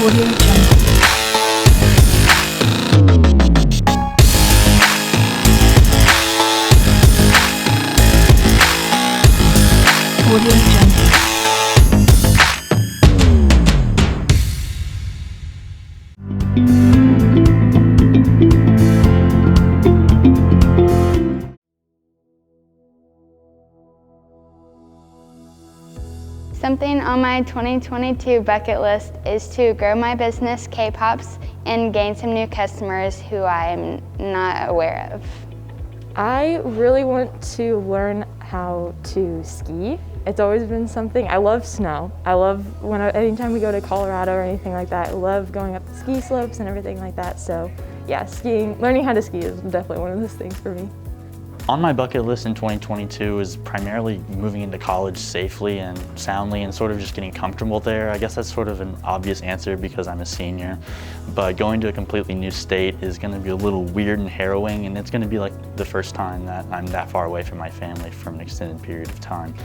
Audio Jungle. Audio Jungle. Something on my 2022 bucket list is to grow my business, K-Pops, and gain some new customers who I'm not aware of. I really want to learn how to ski. It's always been something. I love snow. I love anytime we go to Colorado or anything like that, I love going up the ski slopes and everything like that. So yeah, skiing, learning how to ski is definitely one of those things for me. On my bucket list in 2022 is primarily moving into college safely and soundly and sort of just getting comfortable there. I guess that's sort of an obvious answer because I'm a senior, but going to a completely new state is going to be a little weird and harrowing, and it's going to be like the first time that I'm that far away from my family for an extended period of time.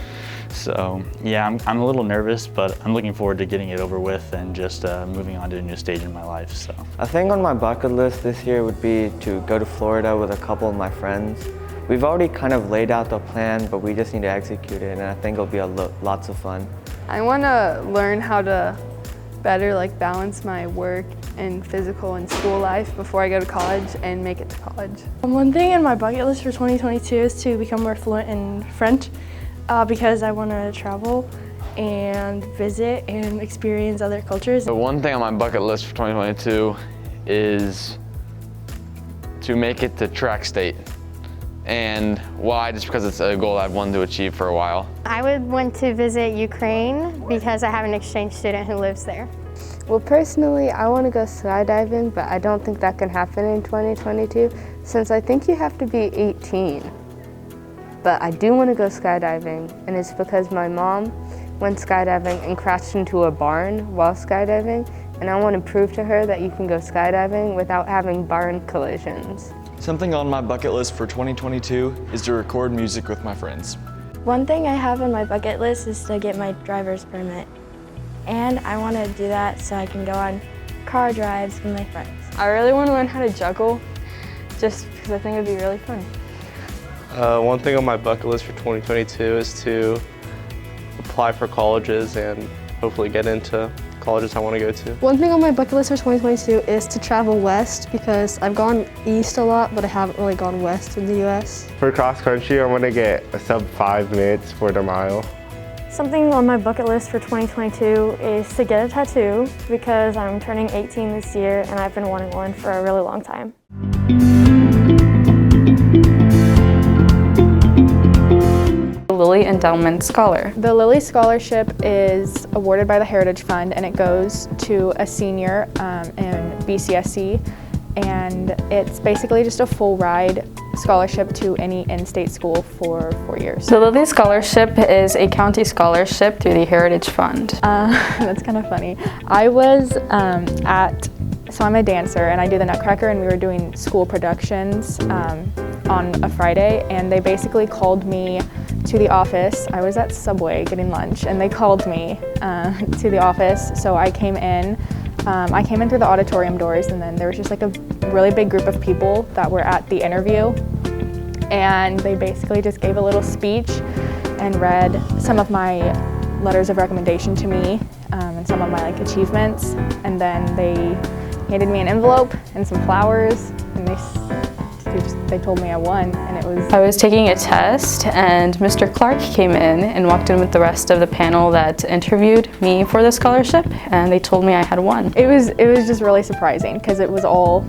So yeah, I'm a little nervous, but I'm looking forward to getting it over with and just moving on to a new stage in my life. So I think on my bucket list this year would be to go to Florida with a couple of my friends. We've already kind of laid out the plan, but we just need to execute it, and I think it'll be lots of fun. I want to learn how to better balance my work and physical and school life before I go to college and make it to college. One thing in my bucket list for 2022 is to become more fluent in French because I want to travel and visit and experience other cultures. The one thing on my bucket list for 2022 is to make it to track state. And why? Just because it's a goal I've wanted to achieve for a while. I would want to visit Ukraine because I have an exchange student who lives there. Well, personally, I want to go skydiving, but I don't think that can happen in 2022 since I think you have to be 18. But I do want to go skydiving, and it's because my mom went skydiving and crashed into a barn while skydiving, and I want to prove to her that you can go skydiving without having barn collisions. Something on my bucket list for 2022 is to record music with my friends. One thing I have on my bucket list is to get my driver's permit. And I want to do that so I can go on car drives with my friends. I really want to learn how to juggle just because I think it'd be really fun. One thing on my bucket list for 2022 is to apply for colleges and hopefully get into colleges I want to go to. One thing on my bucket list for 2022 is to travel west because I've gone east a lot, but I haven't really gone west in the US. For cross country, I want to get a sub 5 minutes for the mile. Something on my bucket list for 2022 is to get a tattoo because I'm turning 18 this year and I've been wanting one for a really long time. Lilly Endowment Scholar. The Lilly Scholarship is awarded by the Heritage Fund, and it goes to a senior in BCSC, and it's basically just a full ride scholarship to any in-state school for 4 years. The Lilly Scholarship is a county scholarship through the Heritage Fund. That's kind of funny. I was so I'm a dancer and I do the Nutcracker, and we were doing school productions on a Friday, and they basically called me to the office. I was at Subway getting lunch, and they called me to the office. So I came in through the auditorium doors, and then there was just a really big group of people that were at the interview, and they basically just gave a little speech and read some of my letters of recommendation to me and some of my achievements, and then they handed me an envelope and some flowers, and they told me I won, and it was... I was taking a test, and Mr. Clark came in and walked in with the rest of the panel that interviewed me for the scholarship, and they told me I had won. It was just really surprising because it all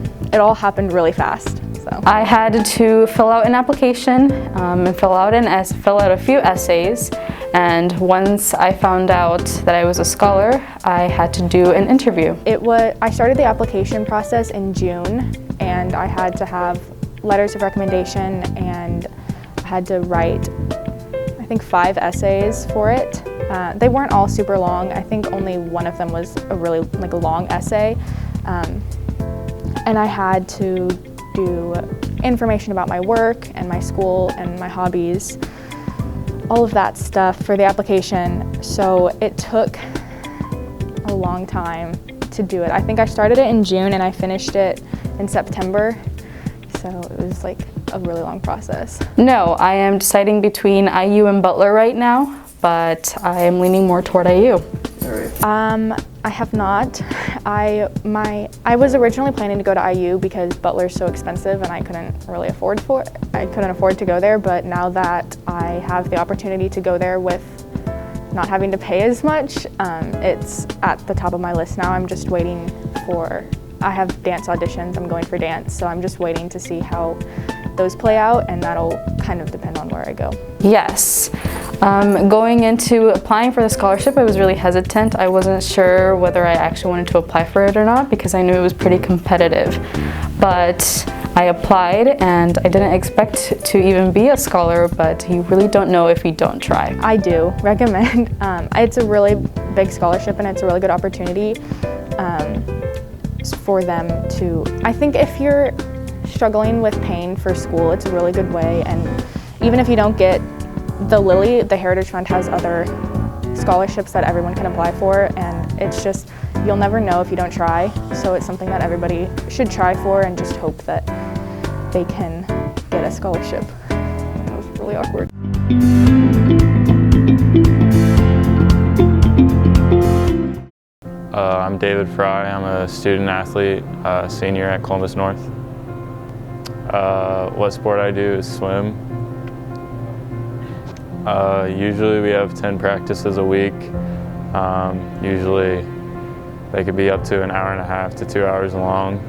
happened really fast. So I had to fill out an application and fill out a few essays, and once I found out that I was a scholar, I had to do an interview. I started the application process in June, and I had to have letters of recommendation, and I had to write, I think, 5 essays for it. They weren't all super long. I think only one of them was a really long essay, and I had to do information about my work and my school and my hobbies, all of that stuff for the application. So it took a long time to do it. I think I started it in June and I finished it in September. So it was like a really long process. No, I am deciding between IU and Butler right now, but I am leaning more toward IU. I have not. I was originally planning to go to IU because Butler's so expensive and I couldn't afford to go there, but now that I have the opportunity to go there with not having to pay as much, it's at the top of my list now. I'm just waiting I have dance auditions, I'm going for dance, so I'm just waiting to see how those play out, and that'll kind of depend on where I go. Yes. Going into applying for the scholarship, I was really hesitant. I wasn't sure whether I actually wanted to apply for it or not because I knew it was pretty competitive. But I applied and I didn't expect to even be a scholar, but you really don't know if you don't try. I do recommend. It's a really big scholarship and it's a really good opportunity for them to, I think if you're struggling with paying for school, it's a really good way, and even if you don't get the Lilly, the Heritage Fund has other scholarships that everyone can apply for, and it's just, you'll never know if you don't try, so it's something that everybody should try for and just hope that they can get a scholarship. That was really awkward. I'm David Fry. I'm a student athlete, senior at Columbus North. What sport I do is swim. Usually we have 10 practices a week. Usually they could be up to an hour and a half to 2 hours long.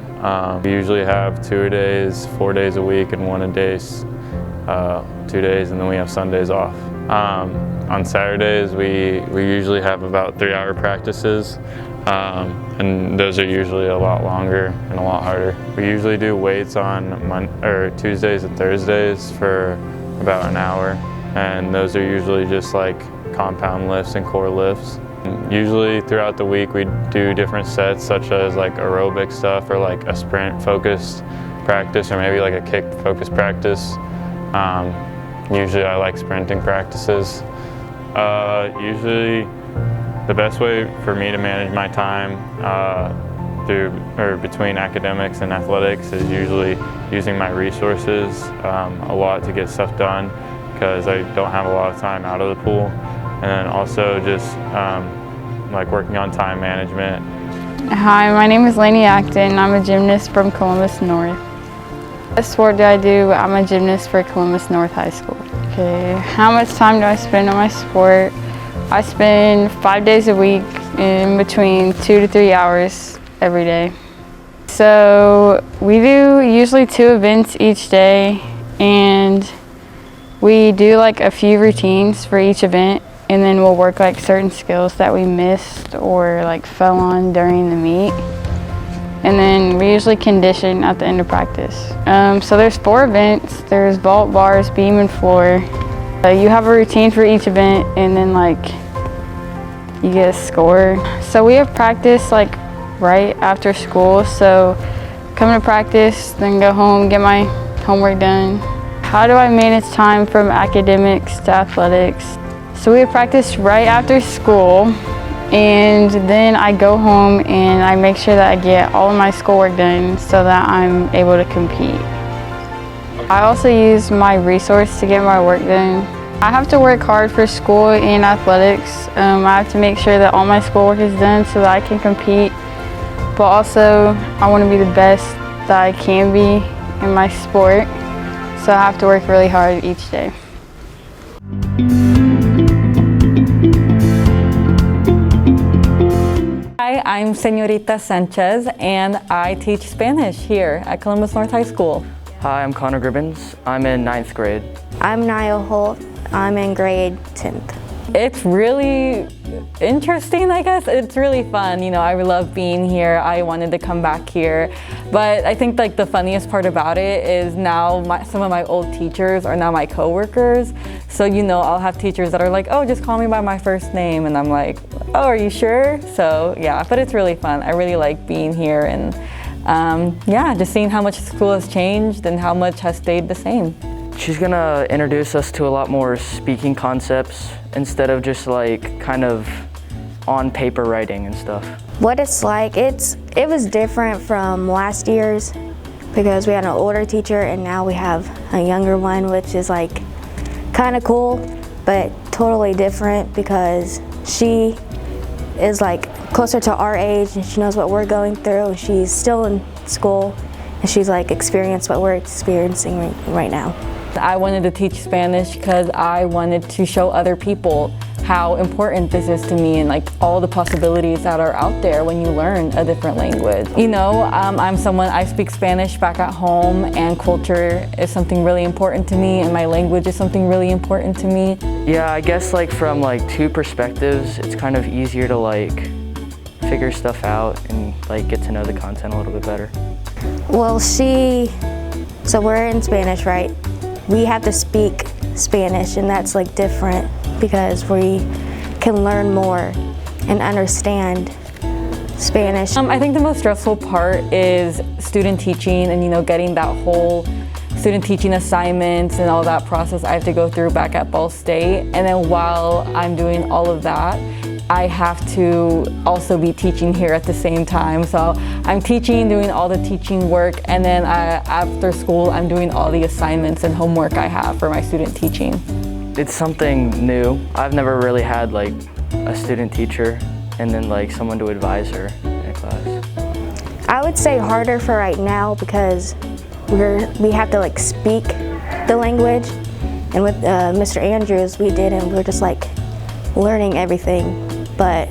We usually have 2-a-days, 4 days a week, and 1-a-days, 2 days, and then we have Sundays off. On Saturdays, we usually have about 3-hour practices, and those are usually a lot longer and a lot harder. We usually do weights on Tuesdays and Thursdays for about an hour, and those are usually just like compound lifts and core lifts. Usually throughout the week we do different sets, such as like aerobic stuff or like a sprint focused practice, or maybe like a kick focused practice. Usually I like sprinting practices. Usually the best way for me to manage my time between academics and athletics is usually using my resources a lot to get stuff done, because I don't have a lot of time out of the pool. And then also just like working on time management. Hi, my name is Lainey Acton. I'm a gymnast from Columbus North. What sport do I do? I'm a gymnast for Columbus North High School. Okay, how much time do I spend on my sport? I spend 5 days a week, in between 2 to 3 hours every day. So we do usually 2 events each day, and we do like a few routines for each event, and then we'll work like certain skills that we missed or like fell on during the meet. And then we usually condition at the end of practice. So there's 4 events. There's vault, bars, beam, and floor. You have a routine for each event, and then like you get a score. So we have practice like right after school. So come to practice, then go home, get my homework done. How do I manage time from academics to athletics? So we have practice right after school, and then I go home and I make sure that I get all of my schoolwork done so that I'm able to compete. I also use my resource to get my work done. I have to work hard for school and athletics. I have to make sure that all my schoolwork is done so that I can compete, but also I want to be the best that I can be in my sport, so I have to work really hard each day. Hi, I'm Senorita Sanchez, and I teach Spanish here at Columbus North High School. Hi, I'm Connor Gribbins. I'm in 9th grade. I'm Niall Holt. I'm in grade 10th. It's really interesting, I guess. It's really fun. You know, I love being here. I wanted to come back here. But I think like the funniest part about it is now some of my old teachers are now my coworkers. So, you know, I'll have teachers that are like, oh, just call me by my first name. And I'm like, oh, are you sure? So yeah, but it's really fun. I really like being here, and yeah, just seeing how much school has changed and how much has stayed the same. She's gonna introduce us to a lot more speaking concepts instead of just like kind of on paper writing and stuff. What it's like, it was different from last year's because we had an older teacher and now we have a younger one, which is like kind of cool, but totally different because she is like closer to our age and she knows what we're going through, and she's still in school and she's like experienced what we're experiencing right now. I wanted to teach Spanish because I wanted to show other people how important this is to me and like all the possibilities that are out there when you learn a different language. You know, I'm someone, I speak Spanish back at home, and culture is something really important to me, and my language is something really important to me. Yeah, I guess like from like two perspectives, it's kind of easier to like figure stuff out and like get to know the content a little bit better. Well, so we're in Spanish, right? We have to speak Spanish, and that's like different because we can learn more and understand Spanish. I think the most stressful part is student teaching and, you know, getting that whole student teaching assignments and all that process I have to go through back at Ball State. And then while I'm doing all of that, I have to also be teaching here at the same time. So I'm teaching, doing all the teaching work, and then after school I'm doing all the assignments and homework I have for my student teaching. It's something new. I've never really had like a student teacher and then like someone to advise her in a class. I would say harder for right now because we have to like speak the language, and with Mr. Andrews we did, and we're just like learning everything. But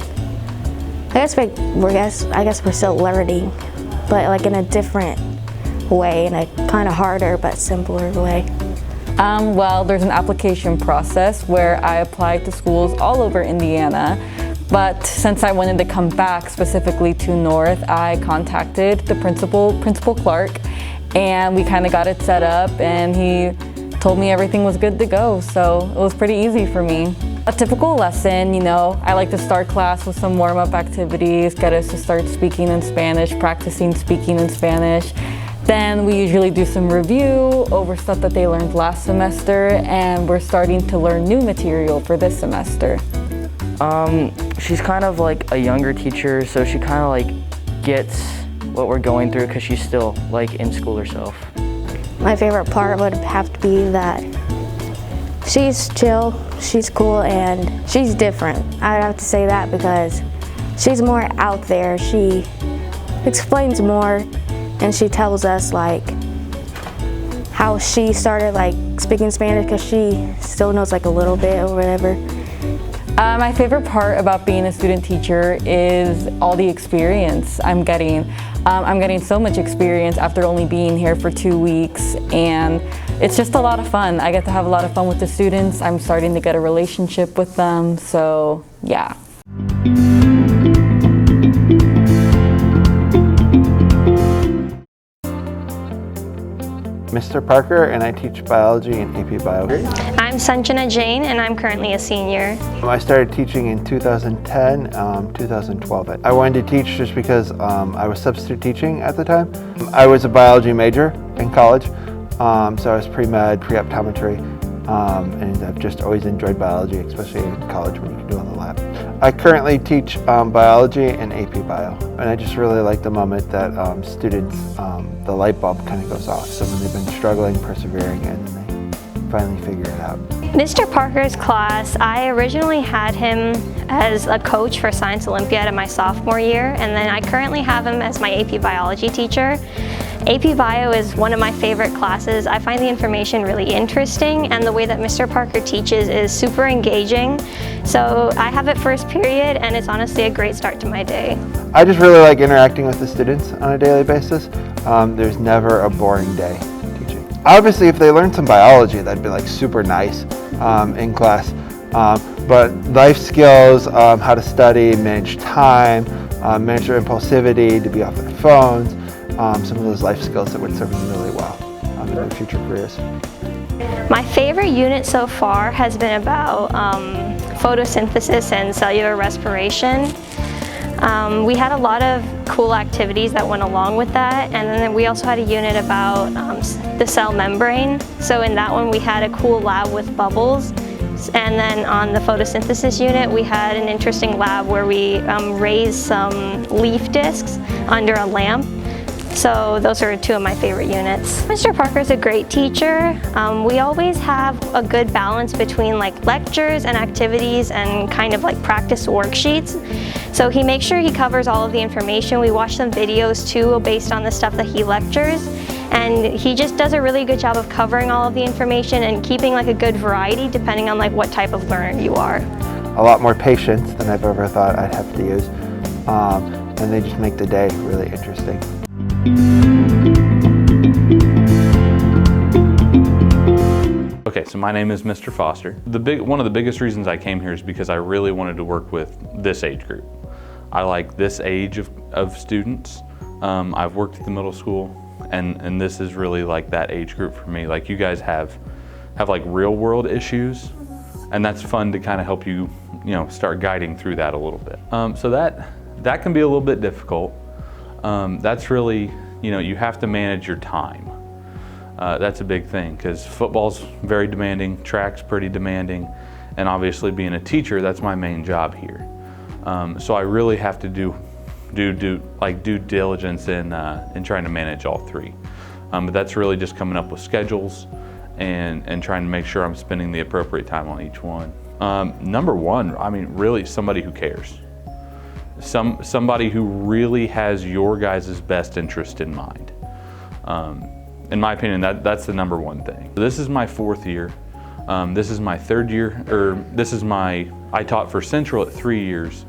I guess we're still learning, but like in a different way, in a kind of harder but simpler way. Well, there's an application process where I applied to schools all over Indiana, but since I wanted to come back specifically to North, I contacted the principal Clark, and we kind of got it set up, and he told me everything was good to go, so it was pretty easy for me. A typical lesson, you know, I like to start class with some warm-up activities, get us to start speaking in Spanish, practicing speaking in Spanish. Then we usually do some review over stuff that they learned last semester, and we're starting to learn new material for this semester. She's kind of like a younger teacher, so she kind of like gets what we're going through because she's still like in school herself. My favorite part would have to be that she's chill, she's cool, and she's different. I'd have to say that because she's more out there. She explains more, and she tells us like how she started like speaking Spanish because she still knows like a little bit or whatever. My favorite part about being a student teacher is all the experience I'm getting. I'm getting so much experience after only being here for 2 weeks, and it's just a lot of fun. I get to have a lot of fun with the students. I'm starting to get a relationship with them, so yeah. Mr. Parker, and I teach biology and AP Bio. I'm Sanjana Jain, and I'm currently a senior. I started teaching in 2010, 2012. I wanted to teach just because I was substitute teaching at the time. I was a biology major in college, so I was pre-med, pre-optometry, and I've just always enjoyed biology, especially in college when you can do it on the lab. I currently teach biology and AP Bio, and I just really like the moment that students, the light bulb kind of goes off. So when they've been struggling, persevering, and then they finally figure it out. Mr. Parker's class, I originally had him as a coach for Science Olympiad in my sophomore year, and then I currently have him as my AP Biology teacher. AP Bio is one of my favorite classes. I find the information really interesting, and the way that Mr. Parker teaches is super engaging. So I have it first period, and it's honestly a great start to my day. I just really like interacting with the students on a daily basis. There's never a boring day teaching. Obviously, if they learn some biology, that'd be like super nice in class. But life skills, how to study, manage time, manage their impulsivity, to be off their phones, some of those life skills that would serve them really well in their future careers. My favorite unit so far has been about photosynthesis and cellular respiration. We had a lot of cool activities that went along with that, and then we also had a unit about the cell membrane. So in that one we had a cool lab with bubbles. And then on the photosynthesis unit, we had an interesting lab where we raised some leaf discs under a lamp. So those are two of my favorite units. Mr. Parker's a great teacher. We always have a good balance between like lectures and activities and kind of like practice worksheets. So he makes sure he covers all of the information. We watch some videos too based on the stuff that he lectures. And he just does a really good job of covering all of the information and keeping like a good variety depending on like what type of learner you are. A lot more patience than I've ever thought I'd have to use. And they just make the day really interesting. Okay, so my name is Mr. Foster. One of the biggest reasons I came here is because I really wanted to work with this age group. I like this age of students. I've worked at the middle school, and this is really like that age group for me. Like you guys have like real world issues, and that's fun to kind of help you, start guiding through that a little bit. So that can be a little bit difficult. That's really, you have to manage your time. That's a big thing because football's very demanding, track's pretty demanding, and obviously being a teacher, that's my main job here. So I really have to do due diligence in trying to manage all three. But that's really just coming up with schedules and trying to make sure I'm spending the appropriate time on each one. Number one, really somebody who cares. Somebody who really has your guys' best interest in mind. In my opinion, that's the number one thing. This is my 4th year. This is my 3rd year, I taught for Central at 3 years,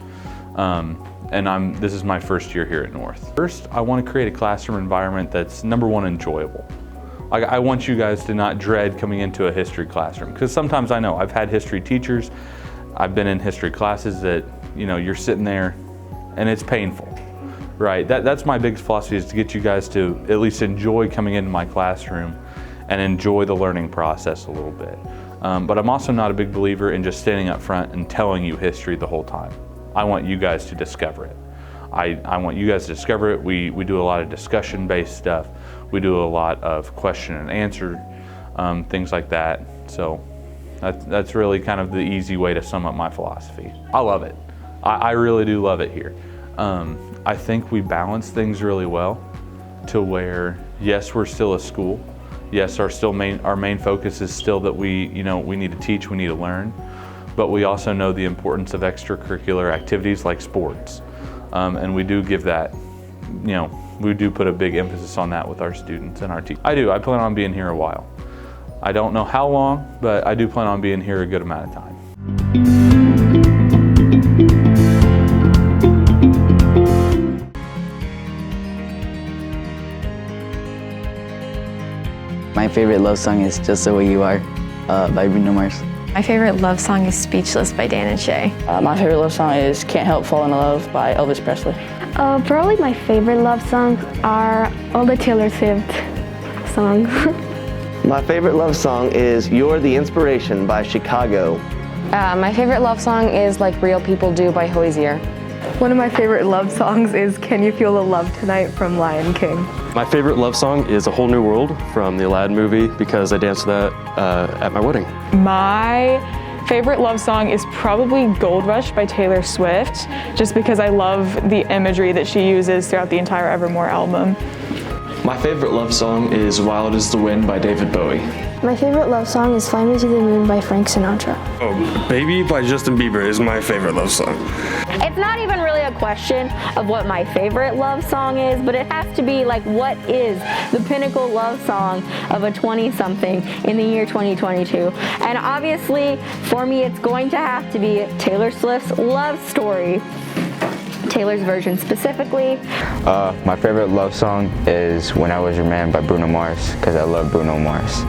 and this is my 1st year here at North. First, I want to create a classroom environment that's number one, enjoyable. I want you guys to not dread coming into a history classroom, because sometimes I know, I've had history teachers, I've been in history classes that, you're sitting there and it's painful, right? That's my biggest philosophy, is to get you guys to at least enjoy coming into my classroom and enjoy the learning process a little bit. But I'm also not a big believer in just standing up front and telling you history the whole time. I want you guys to discover it. I want you guys to discover it. We do a lot of discussion-based stuff. We do a lot of question and answer, things like that. So that's really kind of the easy way to sum up my philosophy. I love it. I really do love it here. I think we balance things really well to where, yes, we're still a school. Yes, our main focus is still that we need to teach, we need to learn, but we also know the importance of extracurricular activities like sports. And we do give that, we do put a big emphasis on that with our students and our teachers. I plan on being here a while. I don't know how long, but I do plan on being here a good amount of time. My favorite love song is Just the Way You Are by Bruno Mars. My favorite love song is Speechless by Dan and Shay. My favorite love song is Can't Help Falling in Love by Elvis Presley. Probably my favorite love songs are all the Taylor Swift songs. My favorite love song is You're the Inspiration by Chicago. My favorite love song is Like Real People Do by Hozier. One of my favorite love songs is Can You Feel the Love Tonight from Lion King. My favorite love song is A Whole New World from the Aladdin movie because I danced to that at my wedding. My favorite love song is probably Gold Rush by Taylor Swift, just because I love the imagery that she uses throughout the entire Evermore album. My favorite love song is Wild as the Wind by David Bowie. My favorite love song is Fly Me to the Moon by Frank Sinatra. Oh, Baby by Justin Bieber is my favorite love song. It's not even really a question of what my favorite love song is, but it has to be like, what is the pinnacle love song of a 20-something in the year 2022? And obviously, for me, it's going to have to be Taylor Swift's Love Story. Taylor's version specifically. My favorite love song is When I Was Your Man by Bruno Mars, because I love Bruno Mars.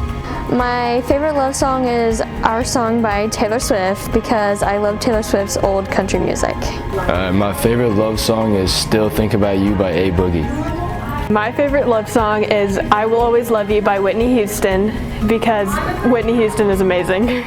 My favorite love song is Our Song by Taylor Swift because I love Taylor Swift's old country music. My favorite love song is Still Think About You by A Boogie. My favorite love song is I Will Always Love You by Whitney Houston because Whitney Houston is amazing.